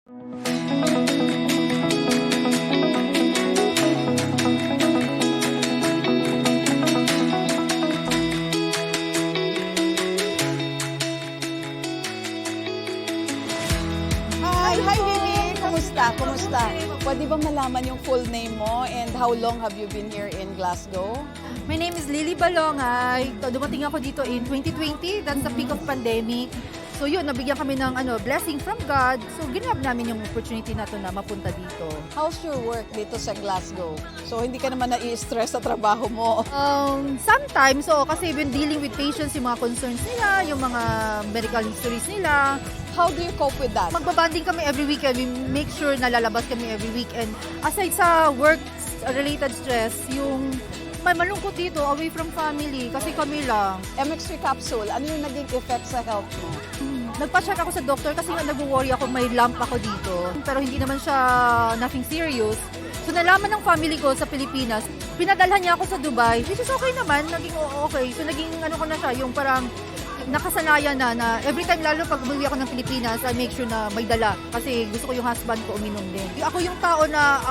Hi, Vivi! Kumusta? Pwede bang malaman yung full name mo and how long have you been here in Glasgow? My name is Lily Balongay. Dumating ako dito in 2020. That's the peak of pandemic. So yun, nabigyan kami ng blessing from God. So ginab namin yung opportunity na to na mapunta dito. How's your work dito sa Glasgow? So hindi ka naman nai-stress sa trabaho mo? Sometimes, kasi we've been dealing with patients, yung mga concerns nila, yung mga medical histories nila. How do you cope with that? Magbabanding kami every weekend. We make sure na lalabas kami every weekend. Aside sa work-related stress, yung may malungkot dito, away from family, kasi kami lang. MX3 capsule, ano yung naging effect sa health mo? Nagpa-check ako sa doctor kasi nga nag-worry ako may lump ako dito. Pero hindi naman siya nothing serious. So nalaman ng family ko sa Pilipinas, pinadalhan niya ako sa Dubai, which is okay naman, naging okay. So naging ko na siya, yung parang nakasanayan na every time, lalo pag umuwi ako ng Pilipinas, I make sure na may dala kasi gusto ko yung husband ko uminom din. Ako yung tao na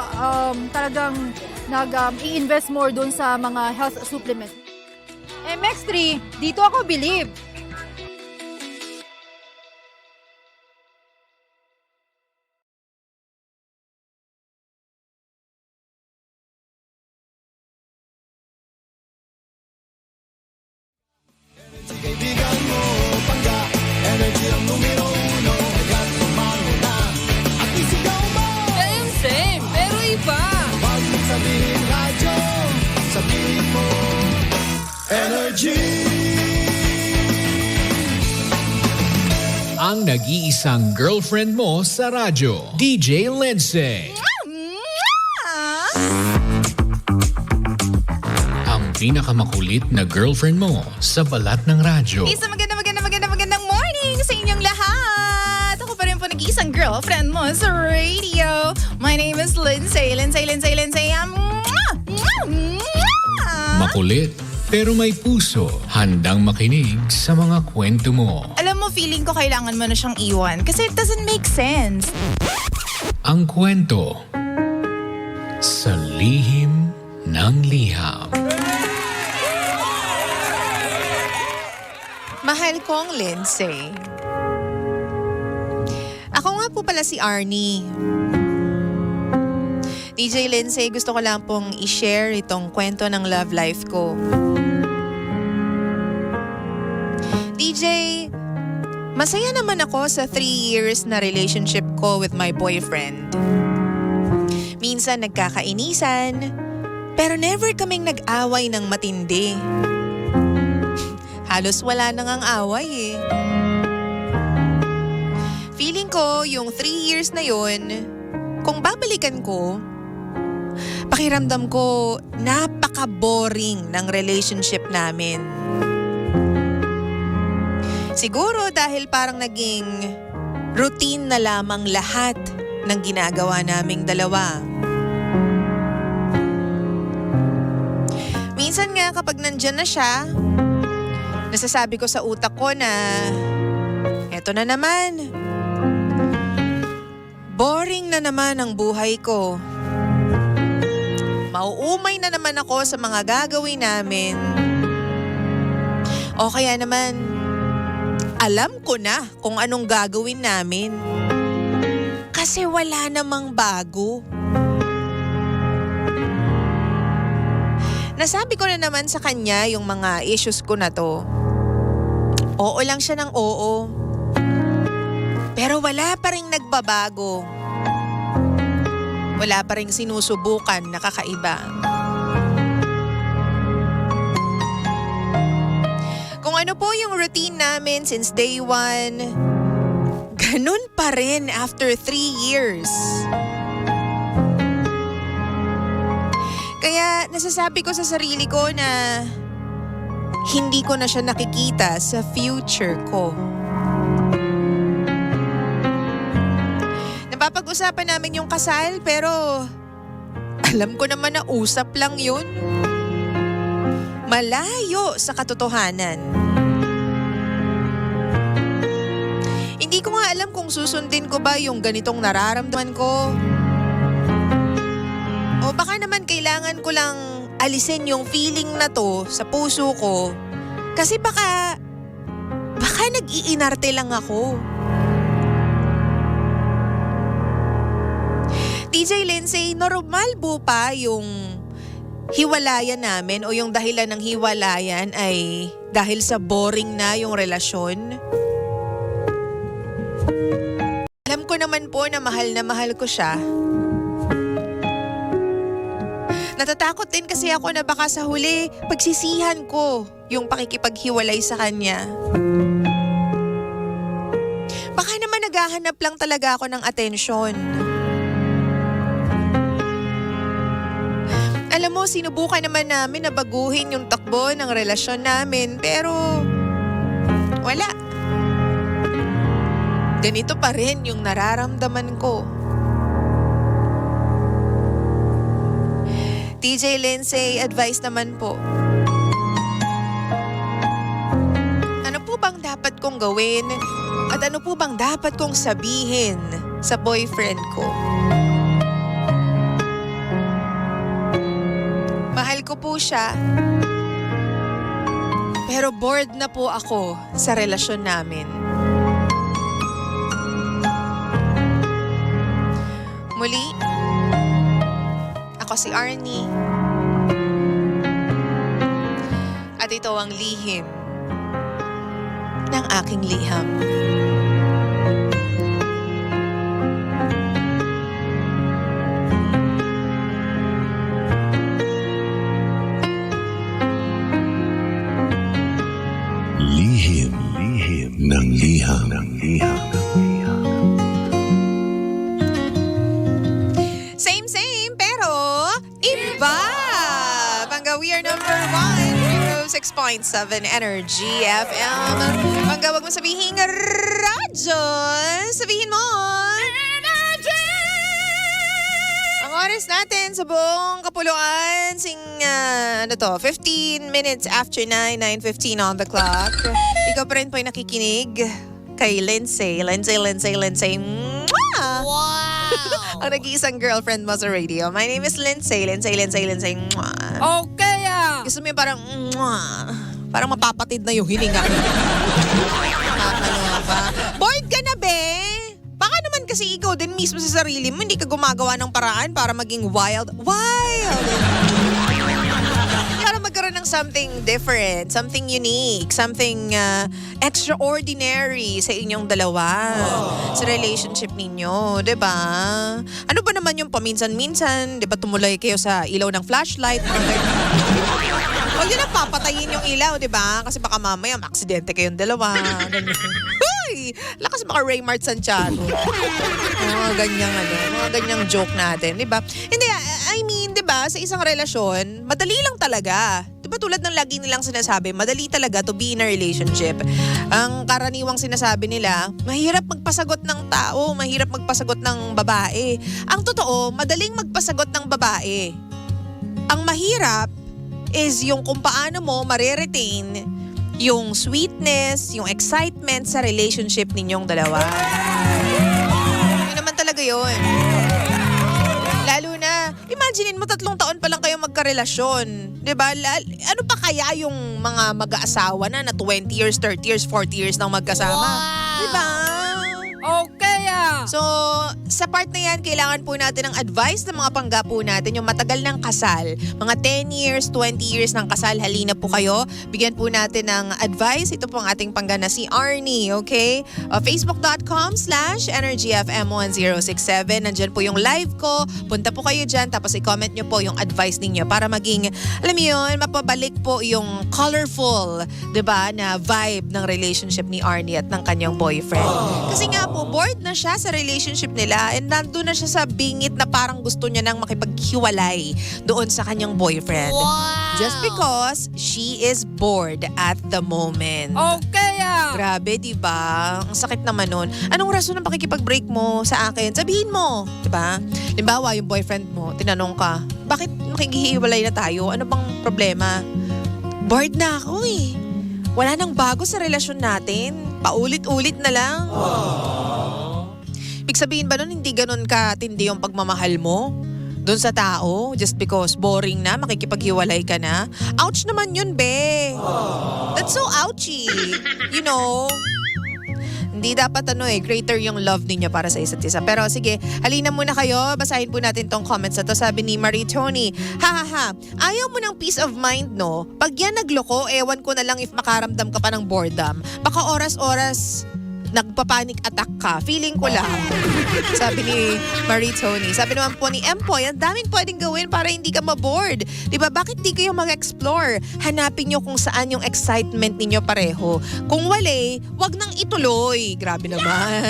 talagang i-invest more doon sa mga health supplements. MX3, dito ako believe. Kaibigan mo, pangga, energy ang numero uno, agad lumango na, at isigaw mo. Same, pero iba. Pag sabihin radyo, sabihin mo, energy. Ang nag-iisang girlfriend mo sa radyo, DJ Lindsay. Ang pinakamakulit na girlfriend mo sa balat ng radyo. Isang magandang morning sa inyong lahat. Ako pa rin po nag-iisang girlfriend mo sa radio. My name is Lindsay. Makulit pero may puso, handang makinig sa mga kwento mo. Alam mo, feeling ko kailangan mo na siyang iwan kasi it doesn't make sense. Ang kwento sa lihim ng liham. Mahal kong Lindsay. Ako nga po pala si Arnie. DJ Lindsay, gusto ko lang pong i-share itong kwento ng love life ko. DJ, masaya naman ako sa 3 years na relationship ko with my boyfriend. Minsan nagkakainisan, pero never kaming nag-away ng matindi. Halos wala nang ang away eh. Feeling ko yung 3 years na yun, kung babalikan ko, pakiramdam ko napaka-boring ng relationship namin. Siguro dahil parang naging routine na lamang lahat ng ginagawa naming dalawa. Minsan nga kapag nandyan na siya, nasasabi ko sa utak ko na eto na naman. Boring na naman ang buhay ko. Mauumay na naman ako sa mga gagawin namin. O kaya naman, alam ko na kung anong gagawin namin. Kasi wala namang bago. Nasabi ko na naman sa kanya yung mga issues ko na to. Oo lang siya ng oo. Pero wala pa rin nagbabago. Wala pa rin sinusubukan na kakaiba. Kung ano po yung routine namin since day 1, ganun pa rin after 3 years. Kaya nasasabi ko sa sarili ko na hindi ko na siya nakikita sa future ko. Napapag-usapan namin yung kasal pero alam ko naman na usap lang yun. Malayo sa katotohanan. Hindi ko nga alam kung susundin ko ba yung ganitong nararamdaman ko. O baka naman kailangan ko lang alisin yung feeling na to sa puso ko. Kasi baka nag-iinarte lang ako. DJ Lindsay, normal po pa yung hiwalayan namin o yung dahilan ng hiwalayan ay dahil sa boring na yung relasyon? Alam ko naman po na mahal ko siya. Natatakot din kasi ako na baka sa huli pagsisihan ko yung pakikipaghiwalay sa kanya. Baka naman naghahanap lang talaga ako ng atensyon. Alam mo, sinubukan naman namin na baguhin yung takbo ng relasyon namin, pero wala. Ganito pa rin yung nararamdaman ko. DJ Lindsay, advice naman po. Ano po bang dapat kong gawin? At ano po bang dapat kong sabihin sa boyfriend ko? Mahal ko po siya. Pero bored na po ako sa relasyon namin. Muli, ako si Arnie. At ito ang lihim ng aking liham. Lihim ng liham. Same, pero iba! Pangga, we are number 1, 6.7 Energy FM. Pangga, wag mo sabihin radyo. Sabihin mo. Energy! Ang oras natin sa buong kapuluan, 15 minutes after 9, 9:15 on the clock. Ikaw pa rin po ay nakikinig kay Lindsay. Mwah! Wow! Ang nag-iisang girlfriend mo sa radio. My name is Lindsay. Mwah! Okay Gusto mo yung parang, mwah! Parang mapapatid na yung hininga. Nakakaloka ba? Bored ka na, be? Baka naman kasi ikaw din mismo sa sarili mo, hindi ka gumagawa ng paraan para maging wild. Para magkaroon ng something different, something unique, something extraordinary sa inyong dalawa. Sa relationship ninyo, 'di ba? Ano ba naman yung paminsan-minsan, 'di ba tumulay kayo sa ilaw ng flashlight? Huwag yun ang papatayin yung ilaw, 'di ba? Kasi baka mamaya maaksidente kayong dalawa. Uy, lakas baka Raymart Santiago. Mga ganyang joke natin, 'di ba? Hindi, I mean, 'di ba, sa isang relasyon, madali lang talaga. 'Di ba tulad ng lagi nilang sinasabi, madali talaga to be in a relationship. Ang karaniwang sinasabi nila, mahirap magpasagot ng tao, mahirap magpasagot ng babae. Ang totoo, madaling magpasagot ng babae. Ang mahirap is yung kung paano mo mare-retain yung sweetness, yung excitement sa relationship ninyong dalawa. Yun naman talaga yun. Lalo na, imaginein mo 3 taon pa lang kayo magkarelasyon. 'Di ba? Ano pa kaya yung mga mag-aasawa na 20 years, 30 years, 40 years nang magkasama? Wow! 'Di ba? Okay So, sa part na yan, kailangan po natin ng advice ng mga pangga po natin, yung matagal ng kasal. Mga 10 years, 20 years ng kasal, halina po kayo. Bigyan po natin ng advice. Ito po ang ating pangga na si Arnie, okay? Facebook.com/EnergyFM1067. Nandyan po yung live ko. Punta po kayo dyan, tapos i-comment nyo po yung advice ninyo para maging, alam mo yun, mapabalik po yung colorful, 'di ba, na vibe ng relationship ni Arnie at ng kanyang boyfriend. Kasi nga po, bored na siya sa relationship nila and nandun na siya sa bingit na parang gusto niya nang makipaghiwalay doon sa kanyang boyfriend. Wow! Just because she is bored at the moment. Okay Grabe, di ba? Ang sakit naman nun. Anong rason ng pakikipag-break mo sa akin? Sabihin mo, di ba? Limbawa, yung boyfriend mo, tinanong ka, bakit makikhiwalay na tayo? Ano bang problema? Bored na ako eh. Wala nang bago sa relasyon natin. Paulit-ulit na lang. Ibig sabihin ba nun, hindi ganun katindi yung pagmamahal mo doon sa tao just because boring na, makikipaghiwalay ka na? Ouch naman yun, be. That's so ouchy. You know? Hindi dapat greater yung love ninyo para sa isa't isa. Pero sige, halina muna kayo. Basahin po natin tong comments na to. Sabi ni Marie Tony, ha. Ayaw mo ng peace of mind, no? Pag yan nagloko, ewan ko na lang if makaramdam ka pa ng boredom. Baka oras-oras nagpa-panic attack ka. Feeling ko lang. Sabi ni Marie Tony. Sabi naman po ni Empoy, ang daming pwedeng gawin para hindi ka mabored. Diba? Bakit di kayo mag-explore? Hanapin nyo kung saan yung excitement ninyo pareho. Kung wala, wag nang ituloy. Grabe naman.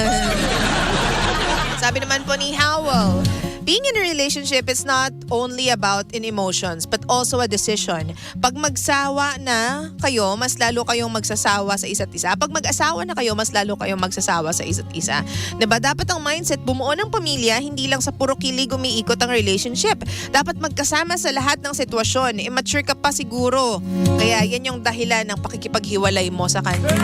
Sabi naman po ni Howell, being in a relationship is not only about in emotions but also a decision. Pag magsawa na kayo, mas lalo kayong magsasawa sa isa't isa. Pag mag-asawa na kayo, mas lalo kayong magsasawa sa isa't isa. Diba? Dapat ang mindset, bumuo ng pamilya, hindi lang sa puro kilig umiikot ang relationship. Dapat magkasama sa lahat ng sitwasyon. Immature ka pa siguro. Kaya yan yung dahilan ng pakikipaghiwalay mo sa kanya.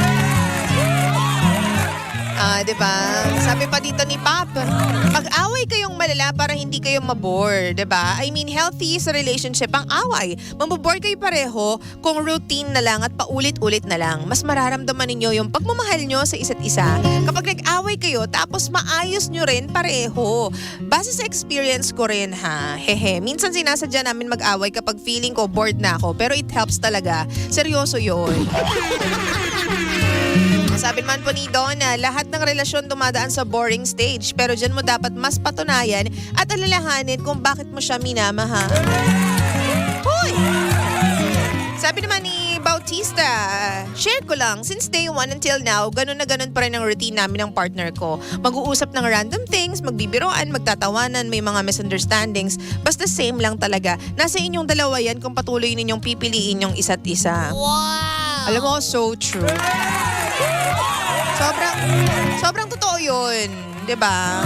Diba? Sabi pa dito ni Pap, pag-away kayong malala para hindi kayo mabore, diba? I mean, healthy sa relationship ang away. Mabobore kayo pareho kung routine na lang at paulit-ulit na lang. Mas mararamdaman ninyo yung pagmamahal nyo sa isa't isa. Kapag nag-away kayo, tapos maayos nyo rin pareho. Base sa experience ko rin, ha? Hehe. Minsan sinasadya namin mag-away kapag feeling ko bored na ako. Pero it helps talaga. Seryoso yun. Sabi naman po ni Donna, lahat ng relasyon dumadaan sa boring stage. Pero dyan mo dapat mas patunayan at alalahanin kung bakit mo siya minamahal. Hoy! Sabi naman ni Bautista, share ko lang, since day 1 until now, ganun na ganun pa rin ang routine namin ng partner ko. Mag-uusap ng random things, magbibiroan, magtatawanan, may mga misunderstandings. Basta same lang talaga. Nasa inyong dalawa yan kung patuloy ninyong pipiliin yung isa't isa. Wow! Alam mo, so true. Sobrang totoo yun. Diba?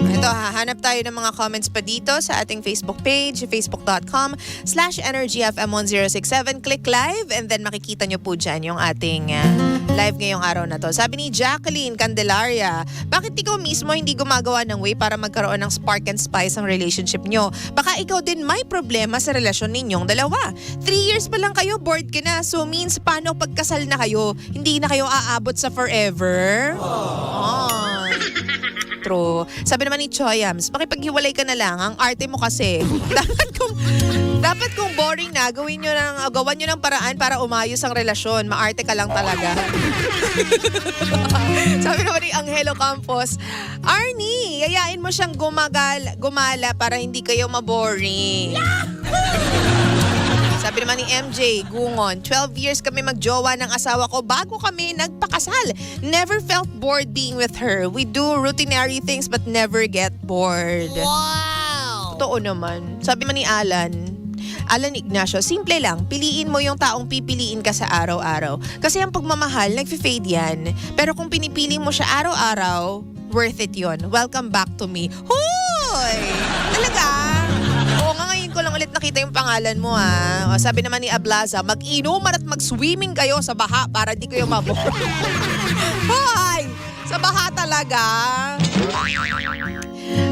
Ito, hahanap tayo ng mga comments pa dito sa ating Facebook page, facebook.com/energyfm1067. Click live and then makikita nyo po dyan yung ating live ngayong araw na to. Sabi ni Jacqueline Candelaria, bakit ikaw mismo hindi gumagawa ng way para magkaroon ng spark and spice ang relationship nyo? Baka ikaw din may problema sa relasyon ninyong dalawa. 3 years pa lang kayo, bored ka na. So means, paano pagkasal na kayo? Hindi na kayo aabot sa forever? True. Sabi naman ni Choyams, makipaghiwalay ka na lang. Ang arte mo kasi. Dapat kung boring na, gawan nyo ng paraan para umayos ang relasyon. Maarte ka lang talaga. Sabi naman ni Angelo Campos, Arnie, yayain mo siyang gumala para hindi kayo maboring. Sabi naman ni MJ Gungon, 12 years kami magjowa ng asawa ko bago kami nagpakasal. Never felt bored being with her. We do routinary things but never get bored. Wow! Totoo naman. Sabi naman ni Alan Ignacio, simple lang, piliin mo yung taong pipiliin ka sa araw-araw. Kasi ang pagmamahal, nagfi-fade yan. Pero kung pinipili mo siya araw-araw, worth it yon. Welcome back to me. Hoy! Talaga? Oo nga, ngayon ko lang ulit nakita yung pangalan mo, ha. Sabi naman ni Ablaza, mag-inuman at mag-swimming kayo sa baha para di kayo mabor. Hoy! Sa baha talaga.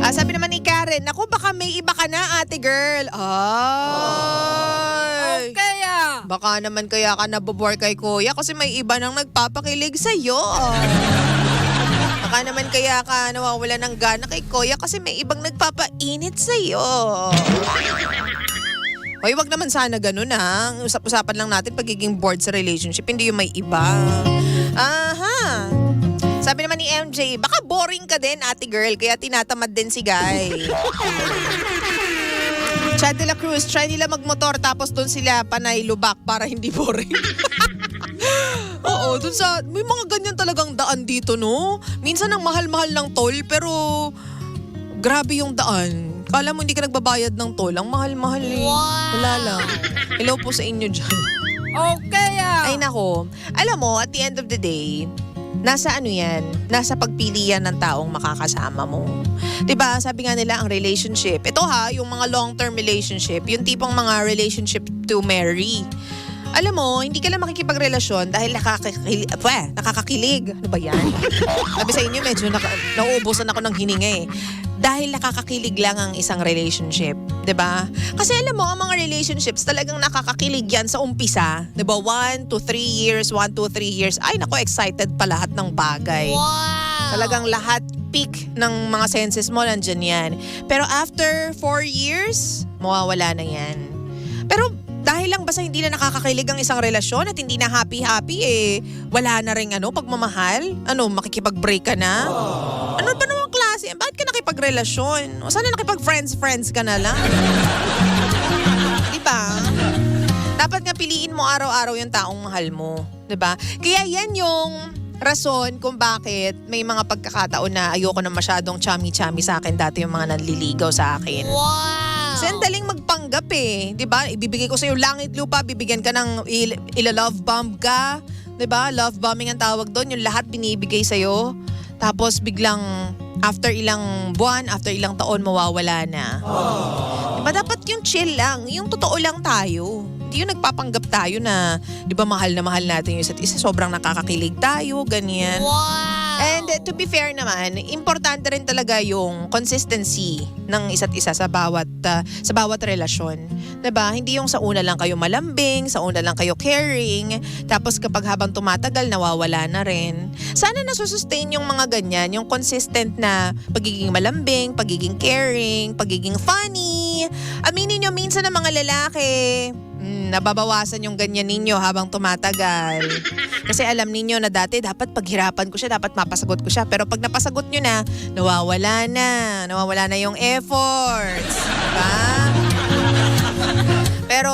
Sabi naman ni Karen, naku, baka may iba ka na, ate girl. Ay. Okay Baka naman kaya ka nabobore kay kuya kasi may iba nang nagpapakilig sa'yo. Baka naman kaya ka nawawala ng gana kay kuya kasi may ibang nagpapainit sa'yo. Hoy, wag naman sana ganun, ha. Usap-usapan lang natin pagiging bored sa relationship, hindi yung may iba. Aha. Sabi naman ni MJ, baka boring ka din, ate girl, kaya tinatamad din si Guy. Chad de la Cruz, try nila magmotor tapos doon sila panay lubak para hindi boring. Oo, may mga ganyan talagang daan dito, no? Minsan ang mahal-mahal ng toll, pero grabe yung daan. Kala mo hindi ka nagbabayad ng toll, ang mahal-mahal eh. Wow. Wala lang. Hello po sa inyo dyan. Okay Ay nako, alam mo, at the end of the day, nasa nasa pagpili yan ng taong makakasama mo. 'Di ba? Sabi nga nila ang relationship. Ito yung mga long-term relationship, yung tipong mga relationship to marry. Alam mo, hindi ka lang makikipagrelasyon dahil nakakakilig. Ano ba yan? Sabi sa inyo, medyo nauubusan ako ng hininga eh. Dahil nakakakilig lang ang isang relationship. 'Di ba? Kasi alam mo, ang mga relationships talagang nakakakilig yan sa umpisa. 'Di ba? 1 to 3 years, 1 to 3 years. Ay nako, excited pa lahat ng bagay. Wow! Talagang lahat, peak ng mga senses mo, nandyan yan. Pero after 4 years, mawawala na yan. Pero dahil lang basta hindi na nakakakilig ang isang relasyon at hindi na happy-happy, wala na rin pagmamahal? Makikipag-break ka na? Ano ba namang klase? Bakit ka nakipagrelasyon? O sana nakipag-friends ka na lang? Diba? Dapat nga piliin mo araw-araw yung taong mahal mo. Diba? Kaya yan yung rason kung bakit may mga pagkakataon na ayoko na masyadong chummy-chummy sa akin dati yung mga nanliligaw sa akin. Wow! Kasi ang daling magpanggap eh. Diba? Ibibigay ko sa'yo langit lupa, bibigyan ka ng ila-love bomb ka. Diba? Love bombing ang tawag doon. Yung lahat binibigay sa'yo. Tapos biglang after ilang buwan, after ilang taon, mawawala na. Diba? Dapat yung chill lang. Yung totoo lang tayo. Hindi yung nagpapanggap tayo na, di ba, mahal na mahal natin yung isa't isa. Sobrang nakakakilig tayo, ganyan. Wow! And to be fair naman, importante rin talaga yung consistency ng isa't isa sa bawat relasyon. Diba? Hindi yung sa una lang kayo malambing, sa una lang kayo caring, tapos kapag habang tumatagal, nawawala na rin. Sana nasusustain yung mga ganyan, yung consistent na pagiging malambing, pagiging caring, pagiging funny. Aminin nyo, minsan ng mga lalaki, nababawasan yung ganyan ninyo habang tumatagal. Kasi alam ninyo na dati dapat paghirapan ko siya, dapat mapasagot ko siya. Pero pag napasagot nyo na, nawawala na yung efforts. Diba? Pero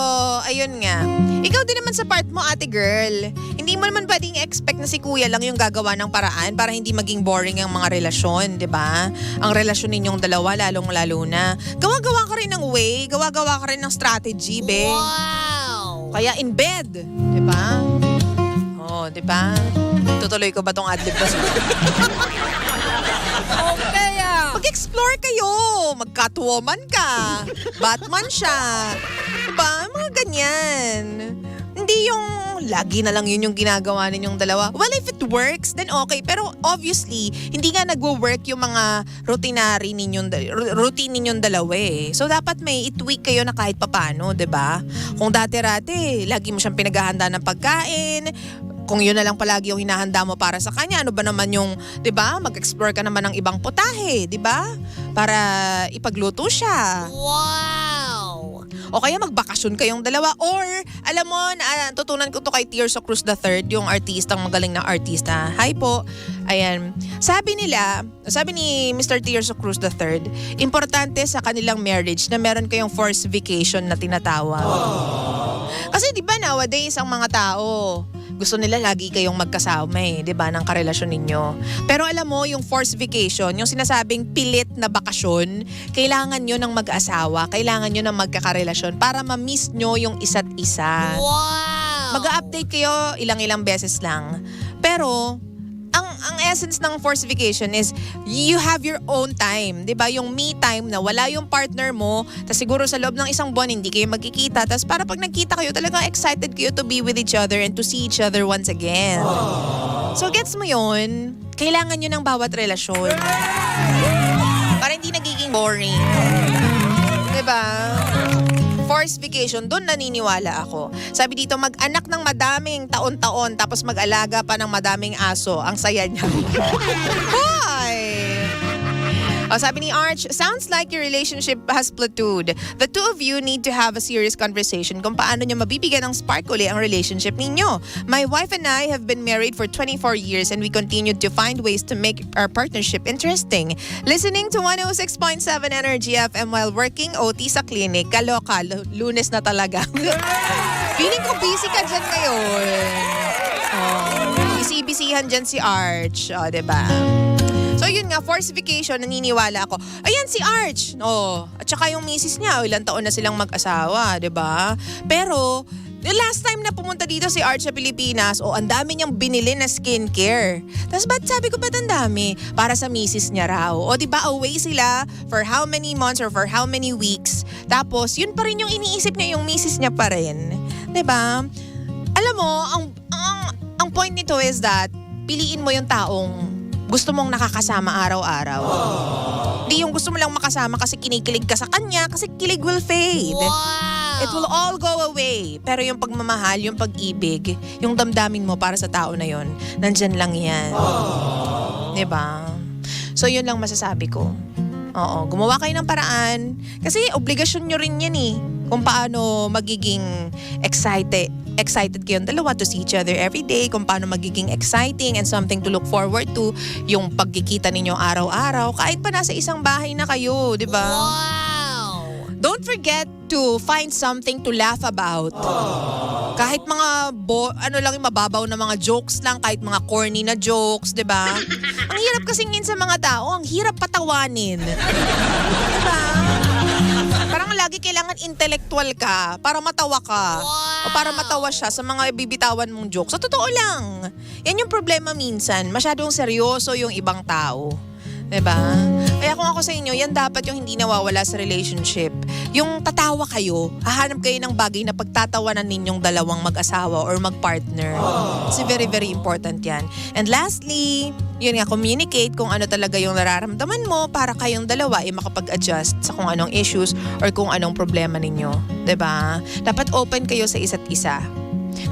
ayun nga, ikaw din naman sa part mo, ate girl. Hindi mo naman pwedeng expect na si kuya lang yung gagawa ng paraan para hindi maging boring ang mga relasyon, di ba? Ang relasyon ninyong dalawa, lalong-lalo na. Gawa-gawa ka rin ng way, gawa-gawa ka rin ng strategy, be. Wow! Kaya in bed, di ba? Oh, di ba? Tutuloy ko ba tong adlib na okay ah. Mag-explore kayo. Mag-Catwoman ka. Batman siya. Diba? Mga ganyan. Hindi yung lagi na lang yun yung ginagawa ninyong dalawa. Well, if it works, then okay. Pero obviously, hindi nga nagwo-work yung mga routine ninyong dalawa eh. So, dapat may i-tweak kayo na kahit papano, diba? Kung dati-rati, lagi mo siyang pinaghahanda ng pagkain, kung yun na lang palagi yung hinahanda mo para sa kanya, ano ba naman yung, 'di ba? Mag-explore ka naman ng ibang putahe, 'di ba? Para ipagluto siya. Wow! O kaya magbakasyon kayong dalawa or alam mo, tutunan ko to kay Tirso Cruz III, yung artistang magaling na artista. Hi po. Ayan. Sabi ni Mr. Tirso Cruz III, importante sa kanilang marriage na meron kayong forced vacation na tinatawag. Kasi 'di ba nowadays ang mga tao, gusto nila lagi kayong magkasama di ba, ng karelasyon ninyo. Pero alam mo, yung forced vacation, yung sinasabing pilit na bakasyon, kailangan nyo ng mag-asawa, kailangan nyo ng magkakarelasyon para ma-miss nyo yung isa't isa. Wow! Mag-update kayo ilang-ilang beses lang. Pero, ang essence ng forced vacation is you have your own time. 'Di ba? Yung me time na wala yung partner mo, tas siguro sa loob ng isang buwan hindi kayo magkikita, tas para pag nagkita kayo talagang excited kayo to be with each other and to see each other once again. So gets mo yun? Kailangan nyo ng bawat relasyon. Para hindi nagiging boring. 'Di ba? Forced vacation, doon naniniwala ako. Sabi dito, mag-anak ng madaming taon-taon tapos mag-alaga pa ng madaming aso. Ang saya niya. Hoy! O, sabi ni Arch, sounds like your relationship has plateaued. The two of you need to have a serious conversation kung paano nyo mabibigyan ng spark uli ang relationship ninyo. My wife and I have been married for 24 years and we continue to find ways to make our partnership interesting. Listening to 106.7 Energy FM while working OT sa clinic. Kaloka, Lunes na talaga. Feeling ko busy ka dyan ngayon. Busy-busyhan dyan si Arch. O, diba? So yun nga, forced vacation, naniniwala ako. Ayan si Arch. At saka yung misis niya, ilang taon na silang mag-asawa, 'di ba? Pero the last time na pumunta dito si Arch sa Pilipinas, ang dami niyang binili na skincare. Tapos sabi ko, ba't ang dami? Para sa misis niya raw. O 'di ba, away sila for how many months or for how many weeks. Tapos yun pa rin yung iniisip niya, yung misis niya pa rin. 'Di ba? Alam mo, ang point nito is that piliin mo yung taong gusto mong nakakasama araw-araw. Hindi yung gusto mo lang makasama kasi kinikilig ka sa kanya, kasi kilig will fade. It will all go away. Pero yung pagmamahal, yung pag-ibig, yung damdamin mo para sa tao na yon, nandyan lang yan. Diba? So yun lang masasabi ko. Oo, gumawa kayo ng paraan. Kasi obligasyon nyo rin yan eh. Kung paano magiging excited kayong dalawa to see each other every day, kung paano magiging exciting and something to look forward to, yung pagkikita ninyo araw-araw, kahit pa nasa isang bahay na kayo, di ba? Don't forget to find something to laugh about. Kahit mga lang yung mababaw na mga jokes lang, kahit mga corny na jokes, 'di ba? Ang hirap kasingin sa mga tao, ang hirap patawanin. 'Di ba? Parang lagi kailangan intellectual ka para matawa ka. O para matawa siya sa mga bibitawan mong jokes. Sa totoo lang. Yan yung problema minsan. Masyadong seryoso yung ibang tao. Diba? Kaya kung ako sa inyo, yan dapat yung hindi nawawala sa relationship. Yung tatawa kayo, hahanap kayo ng bagay na pagtatawanan ninyong dalawang mag-asawa or mag-partner. It's very, very important yan. And lastly, yun nga, communicate kung ano talaga yung nararamdaman mo para kayong dalawa ay makapag-adjust sa kung anong issues or kung anong problema ninyo. Diba? Dapat open kayo sa isa't isa.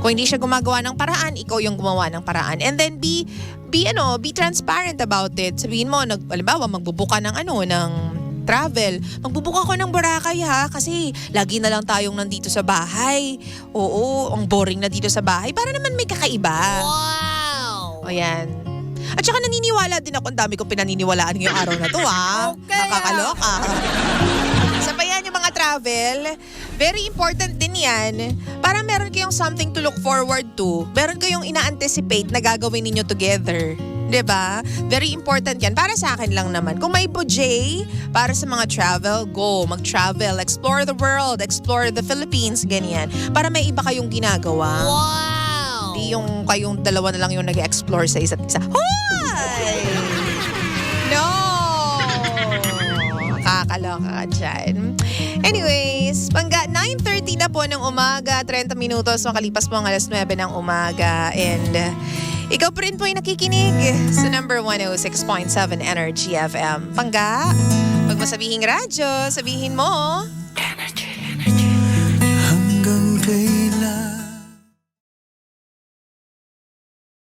Kung hindi siya gumagawa ng paraan, ikaw yung gumawa ng paraan. And then be transparent about it. Sabihin mo, halimbawa, magbubuka ng travel. Magbubuka ko ng Boracay ha, kasi lagi na lang tayong nandito sa bahay. Oo, ang boring na dito sa bahay. Para naman may kakaiba. Wow! O yan. At saka naniniwala din ako, ang dami kong pinaniniwalaan ngayong araw na to ha. Okay. Nakakaloka. Sa pa yan yung mga travel, very important din yan. Para meron kayong something to look forward to. Meron kayong ina-anticipate na gagawin ninyo together. 'Di ba? Very important yan. Para sa akin lang naman. Kung may budget para sa mga travel, go. Mag-travel. Explore the world. Explore the Philippines. Ganyan. Para may iba kayong ginagawa. Wow! Hindi yung kayong dalawa na lang yung nag-explore sa isa't isa. Hoy! No! Kakaloka ka dyan. Anyways, 9:30 na po ng umaga, 30 minutos makalipas po ang alas 9 ng umaga. And ikaw pa rin po ay nakikinig sa number 106.7 Energy FM. Pangga, pag masabihing radyo, sabihin mo,